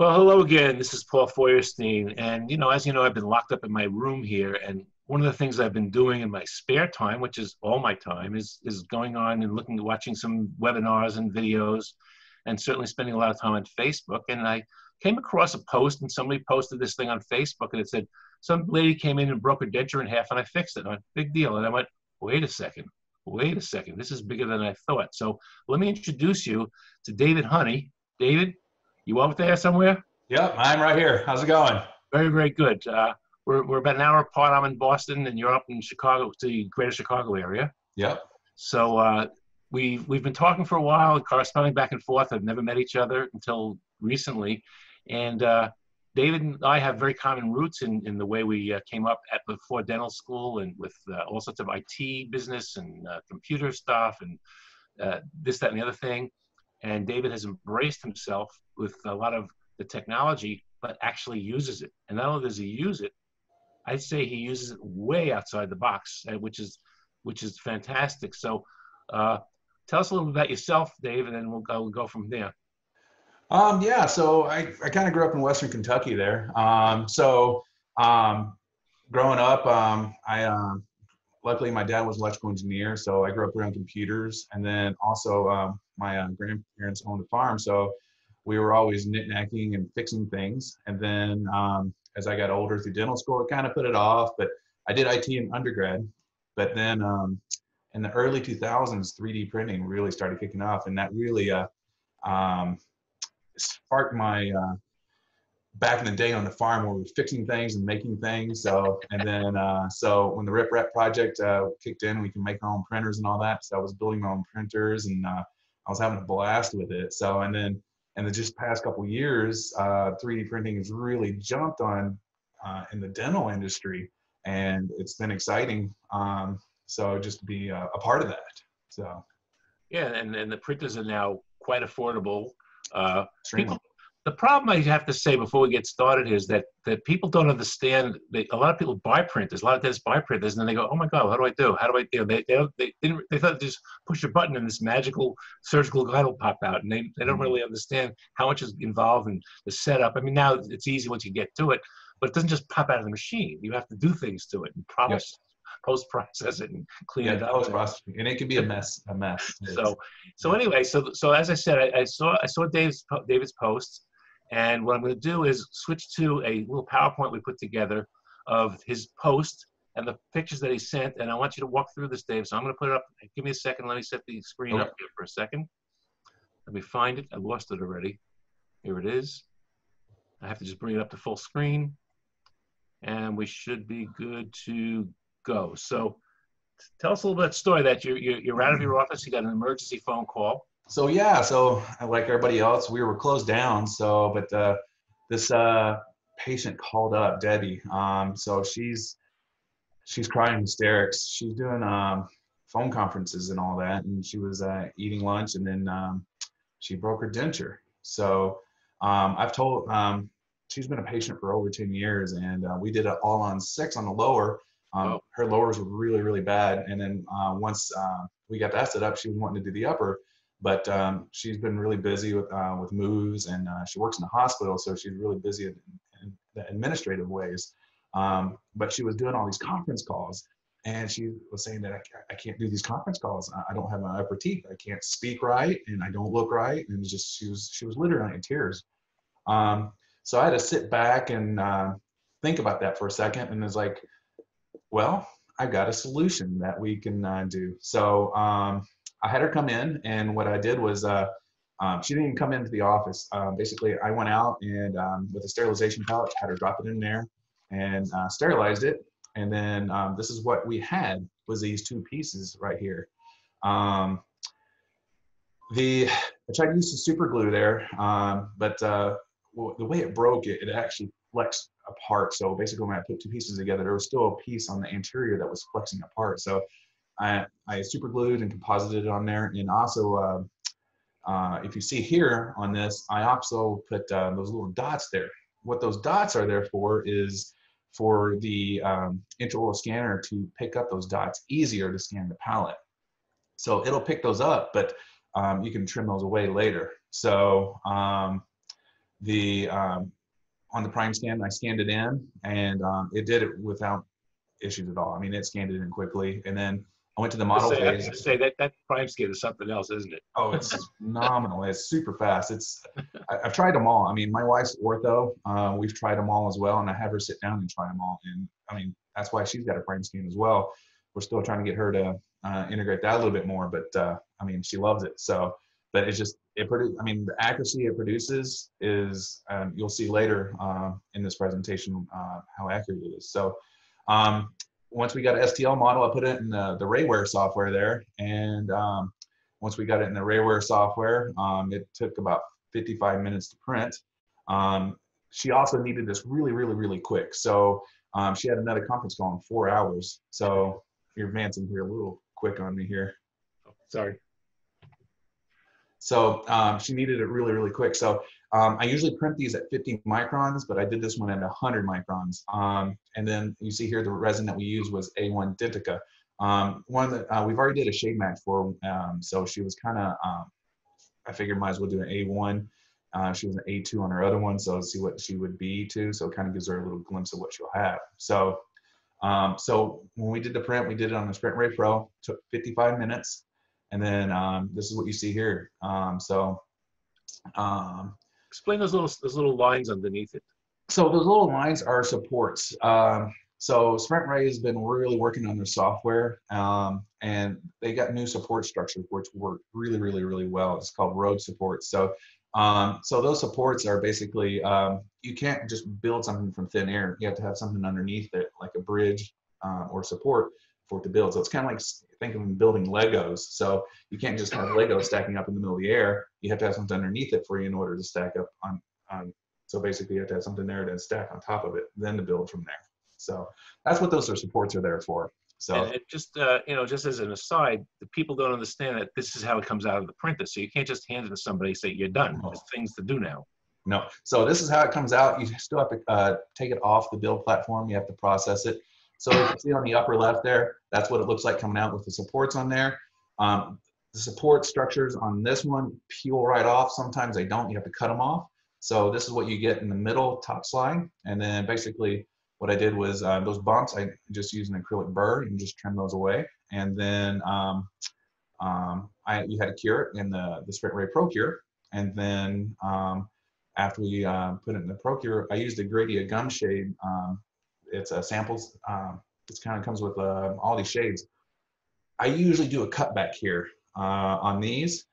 Well, hello again. This is Paul Feuerstein. And, as you know, I've been locked up in my room here. And one of the things I've been doing in my spare time, which is all my time, is going on and watching some webinars and videos, and certainly spending a lot of time on Facebook. And I came across a post, and somebody posted this thing on Facebook, and it said, some lady came in and broke her denture in half, and I fixed it. I went, big deal. And I went, wait a second. This is bigger than I thought. So let me introduce you to David Honey. David, you out there somewhere? Yep, I'm right here. How's it going? Very, very good. We're about an hour apart. I'm in Boston, and you're up in Chicago, the greater Chicago area. Yep. So we've been talking for a while, corresponding back and forth. I've never met each other until recently, and David and I have very common roots in the way we came up before dental school, and with all sorts of IT business and computer stuff and this, that, and the other thing. And David has embraced himself with a lot of the technology, but actually uses it. And not only does he use it, I'd say he uses it way outside the box, which is fantastic. So tell us a little bit about yourself, Dave, and then we'll go from there. Yeah, so I kind of grew up in Western Kentucky there. Growing up, luckily my dad was an electrical engineer, so I grew up around computers. And then also my grandparents owned a farm, so we were always knick-knacking and fixing things. And then as I got older through dental school, it kind of put it off, but I did IT in undergrad. But then in the early 2000s, 3D printing really started kicking off, and that really sparked my back in the day on the farm where we were fixing things and making things. So when the Rip Rap project kicked in, we can make our own printers and all that. So I was building my own printers, and I was having a blast with it. So and then just past couple years, 3D printing has really jumped on in the dental industry, and it's been exciting. So just to be a part of that. So yeah, and the printers are now quite affordable. The problem I have to say before we get started is that people don't understand. A lot of people buy printers. A lot of dentists buy printers, and then they go, "Oh my God, what do I do? How do I?" They thought they just push a button and this magical surgical guide will pop out, and they don't really understand how much is involved in the setup. I mean, now it's easy once you get to it, but it doesn't just pop out of the machine. You have to do things to it and post-process it and clean it up. And it can be a mess. So anyway, so as I said, I saw David's post, and what I'm going to do is switch to a little PowerPoint we put together of his post and the pictures that he sent, and I want you to walk through this, Dave. So I'm going to put it up. Give me a second. Let me set the screen up here for a second. Let me find it. I lost it already. Here it is. I have to just bring it up to full screen, and we should be good to go. So tell us a little bit of the story that you're out of your office. You got an emergency phone call. So yeah, so like everybody else, we were closed down. So, but this patient called up, Debbie. So she's crying hysterics. She's doing phone conferences and all that, and she was eating lunch, and then she broke her denture. So I've told she's been a patient for over 10 years, and we did it all on 6 on the lower. Her lowers were really, really bad, and then once we got that set up, she was wanting to do the upper. But she's been really busy with moves, and she works in the hospital, so she's really busy in the administrative ways. But she was doing all these conference calls, and she was saying that I can't do these conference calls. I don't have my upper teeth. I can't speak right, and I don't look right. And just she was literally in tears. So I had to sit back and think about that for a second, and it's like, well, I've got a solution that we can do. So I had her come in, and what I did was, she didn't even come into the office. Basically, I went out and with a sterilization pouch, had her drop it in there and sterilized it. And then this is what we had, was these 2 pieces right here. I tried to use some super glue there, but the way it broke, it actually flexed apart. So basically when I put 2 pieces together, there was still a piece on the anterior that was flexing apart. So I super glued and composited it on there. And also, if you see here on this, I also put those little dots there. What those dots are there for is for the intraoral scanner to pick up those dots easier to scan the palate. So it'll pick those up, but you can trim those away later. So the on the prime scan, I scanned it in, and it did it without issues at all. I mean, it scanned it in quickly, and then I went to the model I have phase. to say that prime scan is something else, isn't it? Oh, it's phenomenal. It's super fast. I've tried them all. I mean, my wife's ortho. We've tried them all as well, and I have her sit down and try them all. And I mean, that's why she's got a prime scan as well. We're still trying to get her to integrate that a little bit more, but I mean, she loves it. So, but it's just I mean, the accuracy it produces is you'll see later in this presentation how accurate it is. So, once we got an STL model, I put it in the Rayware software there, and once we got it in the Rayware software, it took about 55 minutes to print. She also needed this really, really, really quick. So she had another conference call in 4 hours. So you're advancing here a little quick on me here. Sorry. So she needed it really, really quick. So I usually print these at 50 microns, but I did this one at 100 microns. And then you see here the resin that we used was A1 Dentica. One that we've already did a shade match for, so she was kind of, I figured might as well do an A1. She was an A2 on her other one, so see what she would be too. So it kind of gives her a little glimpse of what she'll have. So, so when we did the print, we did it on the Sprint Ray Pro. Took 55 minutes, and then this is what you see here. Explain those little lines underneath it. So those little lines are supports. So Sprint Ray has been really working on their software, and they got new support structures which work really, really, really well. It's called road support. So, so those supports are basically you can't just build something from thin air. You have to have something underneath it, like a bridge or support for it to build. So it's kind of like think of building Legos. So you can't just have Legos stacking up in the middle of the air. You have to have something underneath it for you in order to stack up on. So basically, you have to have something there to stack on top of it, then to build from there. So that's what those supports are there for. So and just you know, just as an aside, the people don't understand that this is how it comes out of the printer. So you can't just hand it to somebody and say you're done. No. There's things to do now. No. So this is how it comes out. You still have to take it off the build platform. You have to process it. So you can see on the upper left there, that's what it looks like coming out with the supports on there. The support structures on this one peel right off. Sometimes they don't. You have to cut them off. So this is what you get in the middle top slide. And then basically what I did was those bumps, I just used an acrylic burr and just trim those away. And then you had to cure it in the Sprint Ray Pro Cure. And then after we put it in the Pro Cure, I used a Gradia gum shade. It's a samples. It kind of comes with all these shades. I usually do a cutback here on these.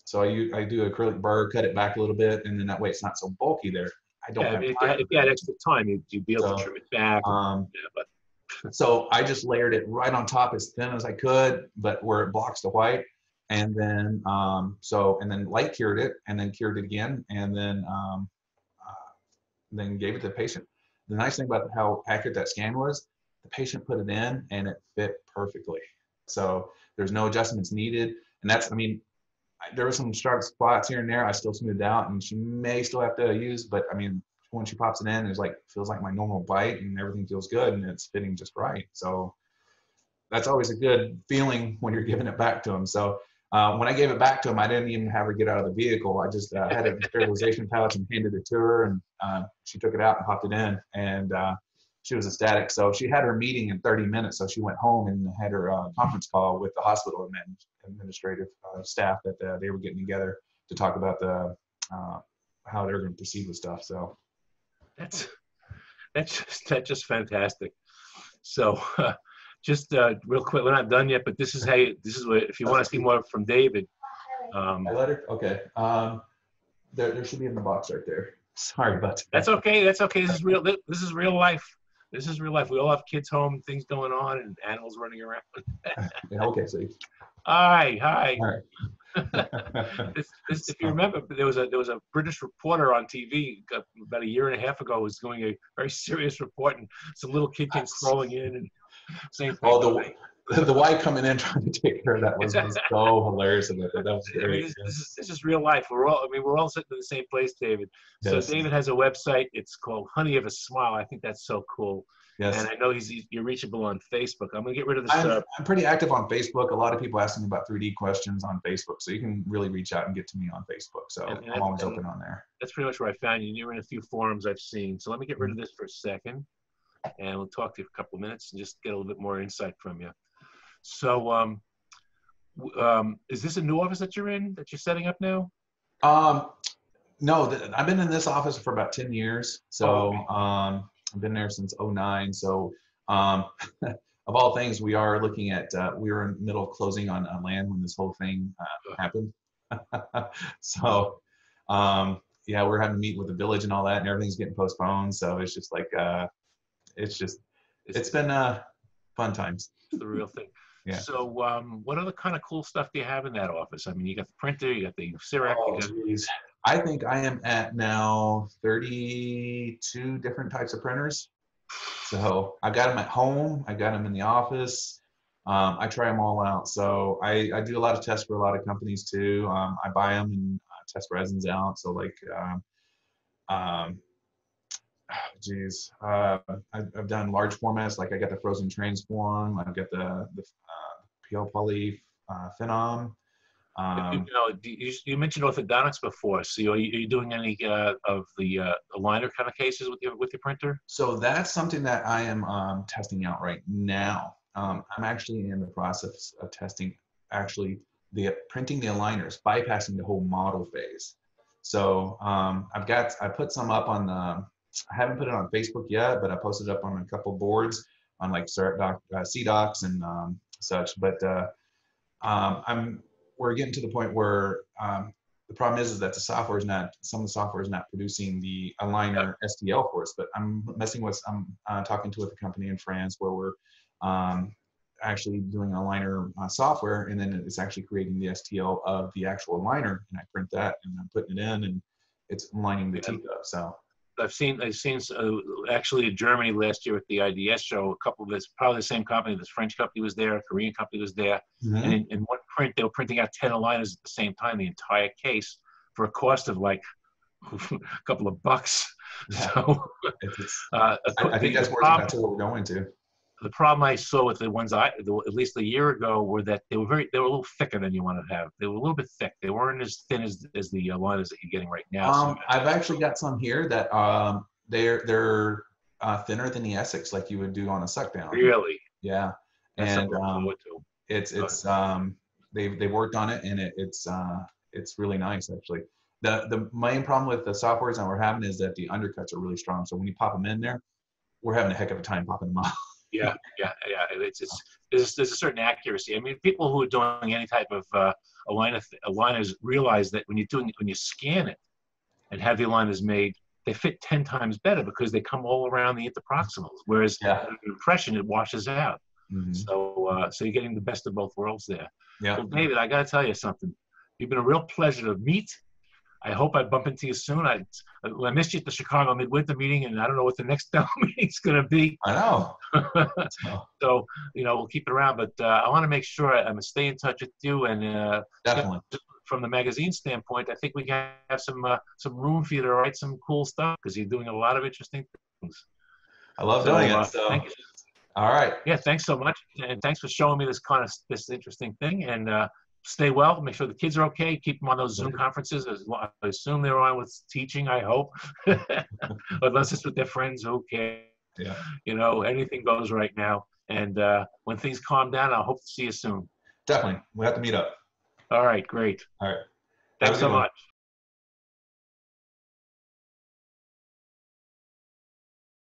So I do acrylic burr, cut it back a little bit, and then that way it's not so bulky there. I don't have time. If you had extra time, you'd be able to trim it back. So I just layered it right on top as thin as I could, but where it blocks the white. And then and then light cured it, and then cured it again, and then gave it to the patient. The nice thing about how accurate that scan was, the patient put it in and it fit perfectly. So there's no adjustments needed. And that's, I mean, there were some sharp spots here and there I still smoothed out, and she may still have to use, but I mean, when she pops it in, it's like, feels like my normal bite, and everything feels good and it's fitting just right. So that's always a good feeling when you're giving it back to them. So when I gave it back to him, I didn't even have her get out of the vehicle. I just had a sterilization pouch and handed it to her, and she took it out and popped it in, and she was ecstatic. So she had her meeting in 30 minutes. So she went home and had her conference call with the hospital administrative staff that they were getting together to talk about the how they're going to proceed with stuff. So that's just fantastic. So. Just real quick, we're not done yet, but this is how if you want to see more from David. Letter? Okay. There should be in the box right there. Sorry about that. That's okay. That's okay. This is real. This is real life. This is real life. We all have kids home, things going on, and animals running around. Yeah, okay, so. Hi. All right. If you remember, there was a British reporter on TV about a year and a half ago who was doing a very serious report, and some little kid came crawling in and saying, "Oh, the wife coming in trying to take care of that was so hilarious." That was great. This is real life. We're all sitting in the same place, David. So yes. David has a website. It's called Honey of a Smile. I think that's so cool. And Yes. I know you're reachable on Facebook. I'm gonna get rid of this. I'm pretty active on Facebook. A lot of people asking me about 3D questions on Facebook, so you can really reach out and get to me on Facebook. So and, I'm always and open on there. that's pretty much where I found you. You're in a few forums I've seen. So let me get rid Mhm. of this for a second, and we'll talk to you for a couple of minutes and just get a little bit more insight from you. So, is this a new office that you're in, that you're setting up now? No, I've been in this office for about 10 years. Oh, So I've been there since '09. So um, of all things, we are looking at, we were in the middle of closing on land when this whole thing happened. So yeah, we're having to meet with the village and all that, and everything's getting postponed. So it's just like, it's just, it's been fun times. it's the real thing. Yeah. So, what other kind of cool stuff do you have in that office? I mean, you got the printer, you got the Syrac, you Oh, got. geez. I think I am at now 32 different types of printers. So I got them at home. I got them in the office. I try them all out. So I do a lot of tests for a lot of companies too. I buy them and test resins out. So like, um, geez, I've done large formats. Like I got the frozen transform. I've got the PL poly phenom. You know, you mentioned orthodontics before. So, are you doing any of the aligner kind of cases with your printer? So that's something that I am testing out right now. I'm actually in the process of testing actually the printing the aligners, bypassing the whole model phase. So I put some up on the, I haven't put it on Facebook yet, but I posted up on a couple boards on like CDocs and such. But we're getting to the point where the problem is that the software is not, some of the software is not producing the aligner STL for us, but I'm talking to with a company in France where we're actually doing aligner software, and then it's actually creating the STL of the actual aligner, and I print that and I'm putting it in and it's aligning the teeth up. So I've seen actually in Germany last year at the IDS show, a couple of this, probably the same company, this French company was there, a Korean company was there, and in one print they were printing out 10 aligners at the same time, the entire case, for a cost of like a couple of bucks. yeah. So I think that's what we're going to. The problem I saw with the ones at least a year ago, were that they were a little thicker than you want to have. They were a little bit thick. They weren't as thin as the aligners that you're getting right now. So I've actually got some here that they're thinner than the Essex, like you would do on a suck down. really, Yeah, that's and something to look forward to. it's they've worked on it, and it's really nice actually. The main problem with the softwares that we're having is that the undercuts are really strong. So when you pop them in there, we're having a heck of a time popping them out. Yeah. There's a certain accuracy. I mean, people who are doing any type of aligners realize that when you scan it and have the aligners made, they fit 10 times better because they come all around the interproximals. Whereas an impression, it washes out. Mm-hmm. So you're getting the best of both worlds there. Yeah. Well, David, I got to tell you something. You've been a real pleasure to meet. I hope I bump into you soon. I missed you at the Chicago Midwinter meeting, and I don't know what the next meeting's going to be. I know. So, we'll keep it around. But I want to make sure I'm going to stay in touch with you. And Definitely. From the magazine standpoint, I think we can have some room for you to write some cool stuff, because you're doing a lot of interesting things. I love doing it. So. Thank you. All right. Yeah, thanks so much. And thanks for showing me this interesting thing. And stay well. Make sure the kids are okay. Keep them on those Zoom conferences. I assume they're on with teaching, I hope. Unless it's with their friends, okay. Yeah. Anything goes right now. And when things calm down, I hope to see you soon. Definitely. We have to meet up. All right, great. All right. Thanks so much.